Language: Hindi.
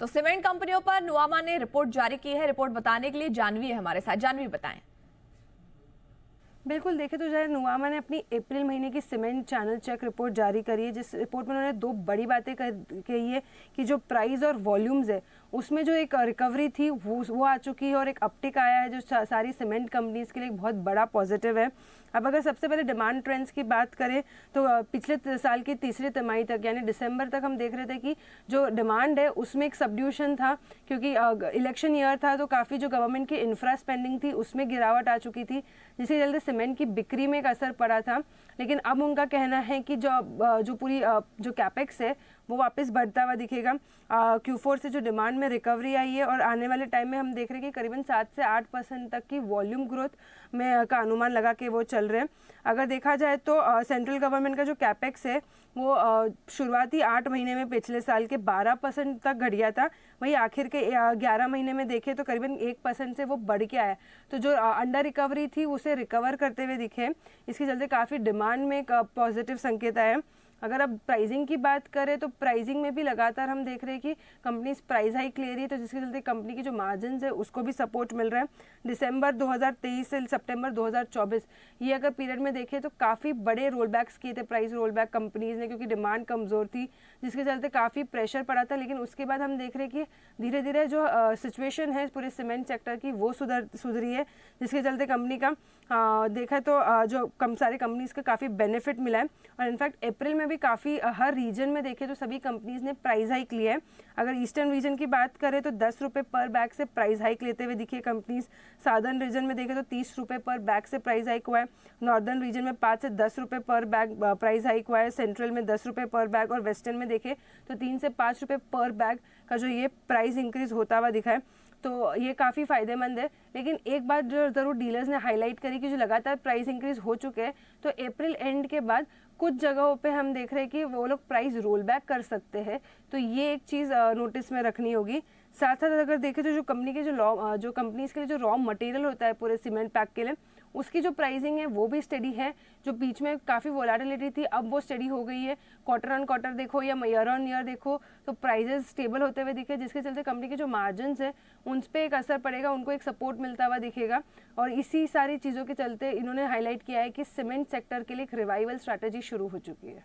तो सीमेंट कंपनियों पर नुआमा ने रिपोर्ट जारी की है। रिपोर्ट बताने के लिए जानवी है हमारे साथ। जानवी बताएं। बिल्कुल, देखें तो जो नुआमा ने अपनी अप्रैल महीने की सीमेंट चैनल चेक रिपोर्ट जारी करी है, जिस रिपोर्ट में उन्होंने दो बड़ी बातें कही है कि जो प्राइस और वॉल्यूम्स है उसमें जो एक रिकवरी थी वो आ चुकी है और एक अपटिक आया है, जो सारी सीमेंट कंपनीज के लिए एक बहुत बड़ा पॉजिटिव है। अब अगर सबसे पहले डिमांड ट्रेंड्स की बात करें तो पिछले साल की तीसरी तिमाही तक यानी दिसंबर तक हम देख रहे थे कि जो डिमांड है उसमें एक सबड्यूशन था, क्योंकि इलेक्शन ईयर था तो काफ़ी जो गवर्नमेंट की इंफ्रा स्पेंडिंग थी उसमें गिरावट आ चुकी थी, जिसके चलते सीमेंट की बिक्री में एक असर पड़ा था। लेकिन अब उनका कहना है कि जो पूरी जो कैपेक्स है वो वापस बढ़ता हुआ दिखेगा। Q4 से जो डिमांड में रिकवरी आई है और आने वाले टाइम में हम देख रहे हैं कि करीबन 7 से 8% तक की वॉल्यूम ग्रोथ में का अनुमान लगा के वो चल रहे हैं। अगर देखा जाए तो सेंट्रल गवर्नमेंट का जो कैपेक्स है वो शुरुआती 8 महीने में पिछले साल के 12% तक घट गया था, वही आखिर के 11 महीने में देखें तो करीबन 1% से वो बढ़ के आया। तो जो अंडर रिकवरी थी उसे रिकवर करते हुए दिखे, इसके चलते काफ़ी डिमांड में एक पॉजिटिव संकेत आया। अगर अब प्राइसिंग की बात करें तो प्राइसिंग में भी लगातार हम देख रहे हैं कि कंपनीज प्राइस हाइक ले रही है, तो जिसके चलते कंपनी की जो मार्जिन है उसको भी सपोर्ट मिल रहा है। दिसंबर 2023 से सितंबर 2024 ये अगर पीरियड में देखें तो काफ़ी बड़े रोल बैक्स किए थे प्राइस रोल बैक कंपनीज ने, क्योंकि डिमांड कमज़ोर थी जिसके चलते काफ़ी प्रेशर पड़ा था। लेकिन उसके बाद हम देख रहे हैं कि धीरे धीरे जो सिचुएशन है पूरे सीमेंट सेक्टर की वो सुधरी है, जिसके चलते कंपनी का देखा तो जो सारे कंपनीज का काफ़ी बेनिफिट मिला है। और इनफैक्ट अप्रैल में भी काफ़ी हर रीजन में देखें तो सभी कंपनीज ने प्राइस हाइक लिया है। अगर ईस्टर्न रीजन की बात करें तो 10 रुपये पर बैग से प्राइस हाइक लेते हुए दिखे कंपनीज। साउदर्न रीजन में देखें तो 30 रुपये पर बैग से प्राइस हाइक हुआ है। नॉर्दर्न रीजन में 5 से 10 रुपये पर बैग प्राइस हाइक हुआ है। सेंट्रल में 10 रुपये पर बैग और वेस्टर्न में देखें तो 3 से 5 रुपये पर बैग का जो ये प्राइस इंक्रीज होता हुआ दिखा है, तो ये काफ़ी फ़ायदेमंद है। लेकिन एक बात जो ज़रूर डीलर्स ने हाईलाइट करी कि जो लगातार प्राइस इंक्रीज हो चुके हैं तो अप्रैल एंड के बाद कुछ जगहों पे हम देख रहे हैं कि वो लोग प्राइस रोल बैक कर सकते हैं, तो ये एक चीज़ नोटिस में रखनी होगी। साथ साथ अगर देखें तो जो कंपनी के जो कंपनीज के लिए जो रॉ मटेरियल होता है पूरे सीमेंट पैक के लिए उसकी जो प्राइसिंग है वो भी स्टडी है। जो बीच में काफ़ी वोलेटिलिटी थी अब वो स्टडी हो गई है। क्वार्टर ऑन क्वार्टर देखो या ईयर ऑन ईयर देखो तो प्राइजेस स्टेबल होते हुए दिखे, जिसके चलते कंपनी के जो मार्जिन है उन पर एक असर पड़ेगा, उनको एक सपोर्ट मिलता हुआ दिखेगा। और इसी सारी चीज़ों के चलते इन्होंने हाईलाइट किया है कि सीमेंट सेक्टर के लिए एक रिवाइवल स्ट्रैटेजी शुरू हो चुकी है।